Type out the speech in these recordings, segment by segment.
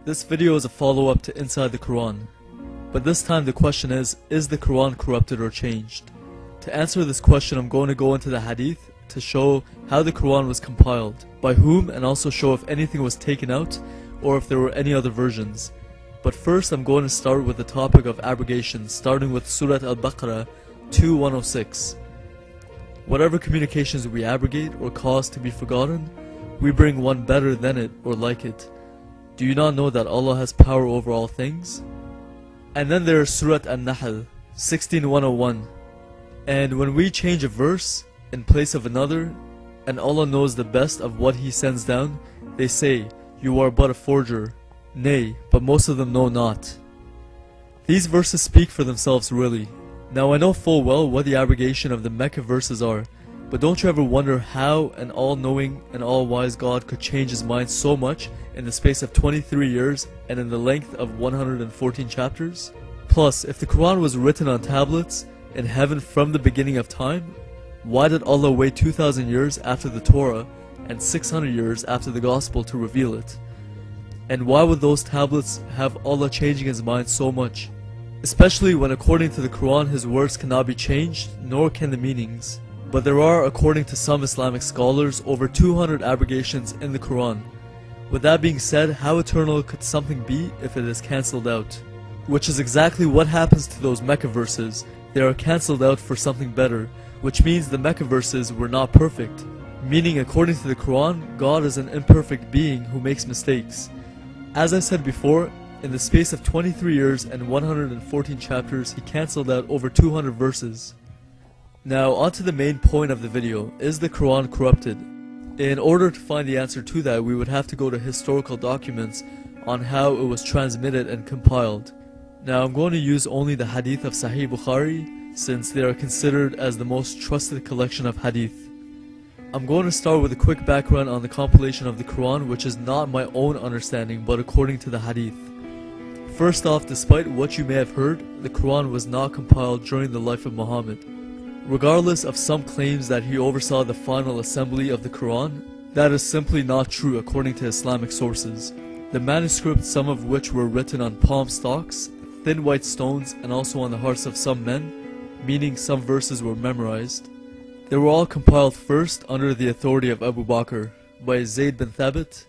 This video is a follow-up to Inside the Quran, but this time the question is the Quran corrupted or changed? To answer this question, I'm going to go into the hadith to show how the Quran was compiled, by whom, and also show if anything was taken out or if there were any other versions. But first I'm going to start with the topic of abrogation, starting with Surah Al-Baqarah 2:106. Whatever communications we abrogate or cause to be forgotten, we bring one better than it or like it. Do you not know that Allah has power over all things? And then there is Surah An-Nahl 16:101. And when we change a verse in place of another, and Allah knows the best of what He sends down, they say, "You are but a forger." Nay, but most of them know not. These verses speak for themselves really. Now I know full well what the abrogation of the Mecca verses are, but don't you ever wonder how an all-knowing and all-wise God could change His mind so much in the space of 23 years and in the length of 114 chapters? Plus, if the Quran was written on tablets in heaven from the beginning of time, why did Allah wait 2,000 years after the Torah and 600 years after the Gospel to reveal it? And why would those tablets have Allah changing His mind so much? Especially when according to the Quran His words cannot be changed, nor can the meanings. But there are, according to some Islamic scholars, over 200 abrogations in the Quran. With that being said, how eternal could something be if it is cancelled out? Which is exactly what happens to those Mecca verses. They are cancelled out for something better, which means the Mecca verses were not perfect. Meaning, according to the Quran, God is an imperfect being who makes mistakes. As I said before, in the space of 23 years and 114 chapters, He cancelled out over 200 verses. Now, on to the main point of the video. Is the Quran corrupted? In order to find the answer to that, we would have to go to historical documents on how it was transmitted and compiled. Now, I'm going to use only the hadith of Sahih Bukhari, since they are considered as the most trusted collection of hadith. I'm going to start with a quick background on the compilation of the Quran, which is not my own understanding, but according to the hadith. First off, despite what you may have heard, the Quran was not compiled during the life of Muhammad. Regardless of some claims that he oversaw the final assembly of the Quran, that is simply not true according to Islamic sources. The manuscripts, some of which were written on palm stalks, thin white stones, and also on the hearts of some men, meaning some verses were memorized. They were all compiled first under the authority of Abu Bakr by Zayd bin Thabit,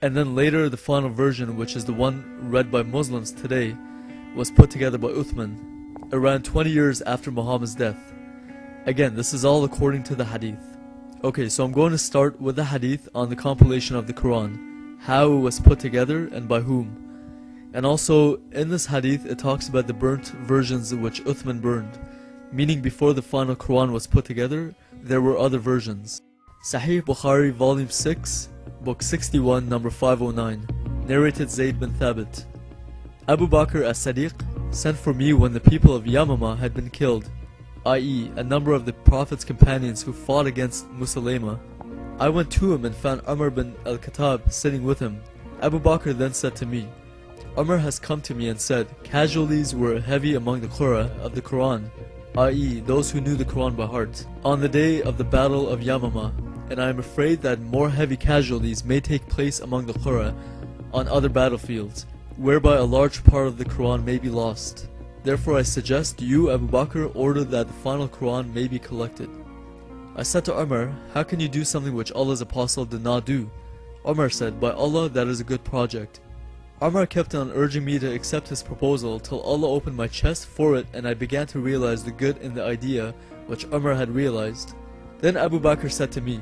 and then later the final version, which is the one read by Muslims today, was put together by Uthman, around 20 years after Muhammad's death. Again, this is all according to the hadith. Okay, so I'm going to start with the hadith on the compilation of the Quran, how it was put together and by whom. And also, in this hadith it talks about the burnt versions which Uthman burned, meaning before the final Quran was put together, there were other versions. Sahih Bukhari, Volume 6, Book 61, number 509, narrated Zayd bin Thabit. Abu Bakr as-Sadiq sent for me when the people of Yamama had been killed, i.e. a number of the Prophet's companions who fought against Musaylama. I went to him and found Umar bin al-Khattab sitting with him. Abu Bakr then said to me, "Umar has come to me and said, casualties were heavy among the Qurra of the Quran, i.e. those who knew the Quran by heart, on the day of the battle of Yamama, and I am afraid that more heavy casualties may take place among the Qurra on other battlefields, whereby a large part of the Quran may be lost. Therefore I suggest you, Abu Bakr, order that the final Quran may be collected." I said to Umar, "How can you do something which Allah's Apostle did not do?" Umar said, "By Allah, that is a good project." Umar kept on urging me to accept his proposal till Allah opened my chest for it and I began to realize the good in the idea which Umar had realized. Then Abu Bakr said to me,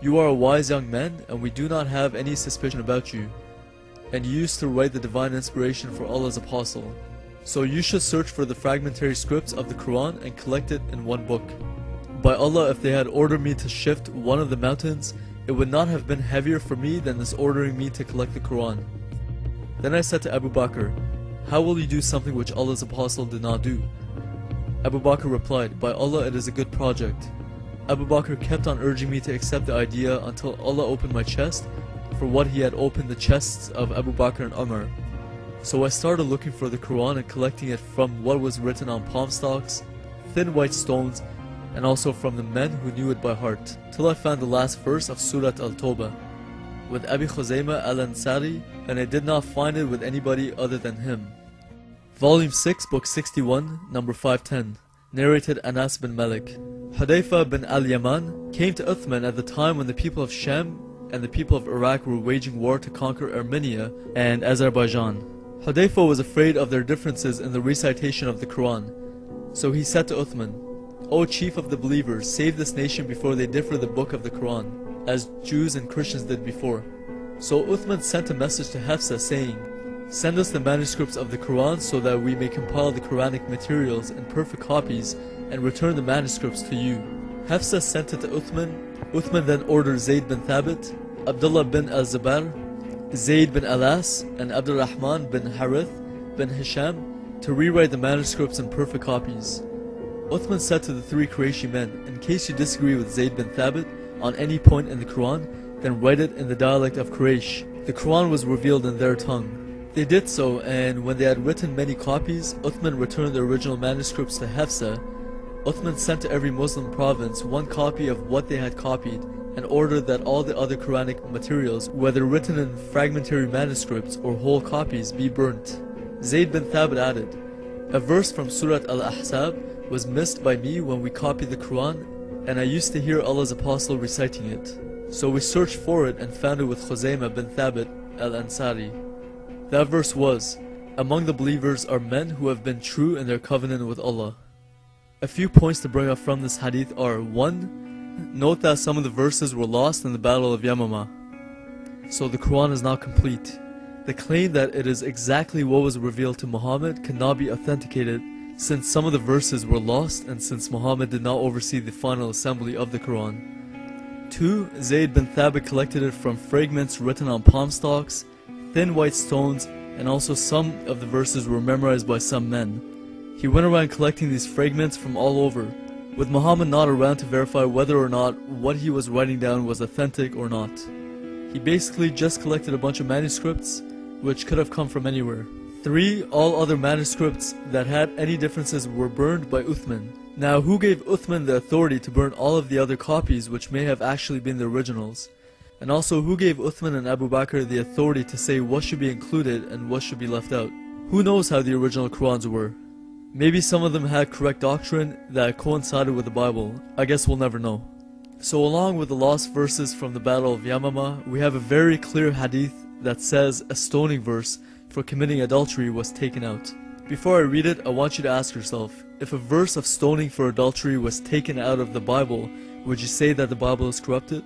"You are a wise young man and we do not have any suspicion about you. And you used to write the divine inspiration for Allah's Apostle. So you should search for the fragmentary scripts of the Quran and collect it in one book. By Allah, if they had ordered me to shift one of the mountains, it would not have been heavier for me than this ordering me to collect the Quran." Then I said to Abu Bakr, "How will you do something which Allah's Apostle did not do?" Abu Bakr replied, "By Allah, it is a good project." Abu Bakr kept on urging me to accept the idea until Allah opened my chest for what He had opened the chests of Abu Bakr and Umar. So I started looking for the Quran and collecting it from what was written on palm stalks, thin white stones, and also from the men who knew it by heart, till I found the last verse of Surah Al-Tawbah. with Abi Khuzaymah al-Ansari, and I did not find it with anybody other than him. Volume 6, Book 61, number 510. Narrated Anas bin Malik. Hudayfa bin al-Yaman came to Uthman at the time when the people of Sham and the people of Iraq were waging war to conquer Armenia and Azerbaijan. Hudayfa was afraid of their differences in the recitation of the Quran. So he said to Uthman, "O chief of the believers, save this nation before they differ the book of the Quran, as Jews and Christians did before." So Uthman sent a message to Hafsa saying, "Send us the manuscripts of the Quran so that we may compile the Quranic materials in perfect copies and return the manuscripts to you." Hafsa sent it to Uthman. Uthman then ordered Zayd bin Thabit, Abdullah bin al-Zubair, Zayd bin Alas, and Abdurrahman bin Harith bin Hisham to rewrite the manuscripts in perfect copies. Uthman said to the three Qurayshi men, "In case you disagree with Zayd bin Thabit on any point in the Quran, then write it in the dialect of Quraysh." The Quran was revealed in their tongue. They did so, and when they had written many copies, Uthman returned the original manuscripts to Hafsa. Uthman sent to every Muslim province one copy of what they had copied, and ordered that all the other Quranic materials, whether written in fragmentary manuscripts or whole copies, be burnt. Zayd bin Thabit added, "A verse from Surat Al-Ahzab was missed by me when we copied the Quran, and I used to hear Allah's Apostle reciting it. So we searched for it and found it with Khuzaymah bin Thabit al-Ansari. That verse was, 'Among the believers are men who have been true in their covenant with Allah.'" A few points to bring up from this hadith are: 1. Note that some of the verses were lost in the Battle of Yamama, so the Quran is not complete. The claim that it is exactly what was revealed to Muhammad cannot be authenticated, since some of the verses were lost and since Muhammad did not oversee the final assembly of the Quran. 2. Zayd bin Thabit collected it from fragments written on palm stalks, thin white stones, and also some of the verses were memorized by some men. He went around collecting these fragments from all over, with Muhammad not around to verify whether or not what he was writing down was authentic or not. He basically just collected a bunch of manuscripts, which could have come from anywhere. 3. All other manuscripts that had any differences were burned by Uthman. Now, who gave Uthman the authority to burn all of the other copies which may have actually been the originals? And also, who gave Uthman and Abu Bakr the authority to say what should be included and what should be left out? Who knows how the original Qurans were? Maybe some of them had correct doctrine that coincided with the Bible. I guess we'll never know. So along with the lost verses from the Battle of Yamama, we have a very clear hadith that says a stoning verse for committing adultery was taken out. Before I read it, I want you to ask yourself, if a verse of stoning for adultery was taken out of the Bible, would you say that the Bible is corrupted?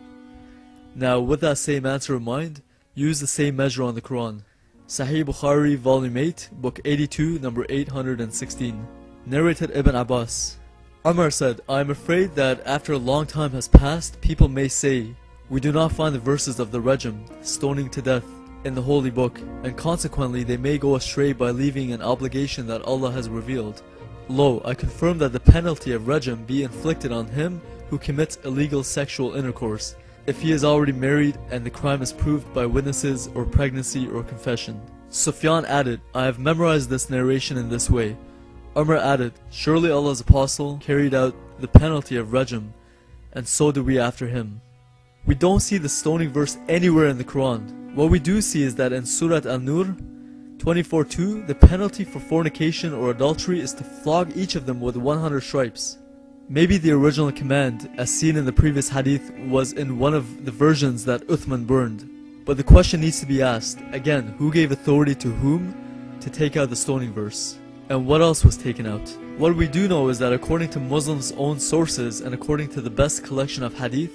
Now, with that same answer in mind, use the same measure on the Quran. Sahih Bukhari, Volume 8, Book 82, number 816. Narrated Ibn Abbas. Umar said, "I am afraid that after a long time has passed, people may say, 'We do not find the verses of the rajam, stoning to death, in the Holy Book, and consequently they may go astray by leaving an obligation that Allah has revealed. Lo, I confirm that the penalty of rajam be inflicted on him who commits illegal sexual intercourse, if he is already married and the crime is proved by witnesses or pregnancy or confession." Sufyan added, "I have memorized this narration in this way." Umar added, "Surely Allah's Apostle carried out the penalty of rajam, and so do we after him." We don't see the stoning verse anywhere in the Quran. What we do see is that in Surat An-Nur 24:2, the penalty for fornication or adultery is to flog each of them with 100 stripes. Maybe the original command, as seen in the previous hadith, was in one of the versions that Uthman burned. But the question needs to be asked, again, who gave authority to whom to take out the stoning verse? And what else was taken out? What we do know is that according to Muslims' own sources and according to the best collection of hadith,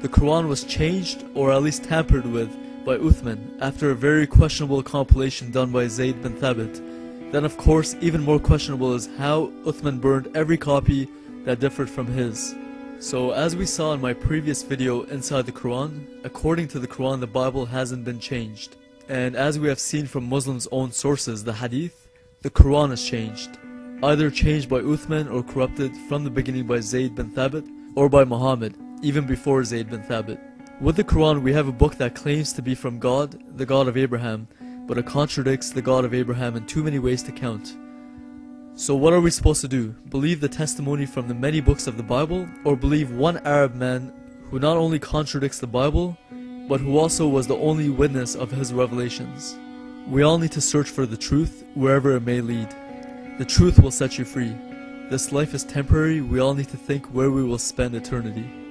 the Quran was changed or at least tampered with by Uthman after a very questionable compilation done by Zayd bin Thabit. Then of course, even more questionable is how Uthman burned every copy that differed from his. So as we saw in my previous video inside the Quran, according to the Quran the Bible hasn't been changed. And as we have seen from Muslims' own sources, the hadith, the Quran is changed. Either changed by Uthman or corrupted from the beginning by Zayd bin Thabit or by Muhammad, even before Zayd bin Thabit. With the Quran we have a book that claims to be from God, the God of Abraham, but it contradicts the God of Abraham in too many ways to count. So what are we supposed to do? Believe the testimony from the many books of the Bible, or believe one Arab man who not only contradicts the Bible, but who also was the only witness of his revelations. We all need to search for the truth wherever it may lead. The truth will set you free. This life is temporary, we all need to think where we will spend eternity.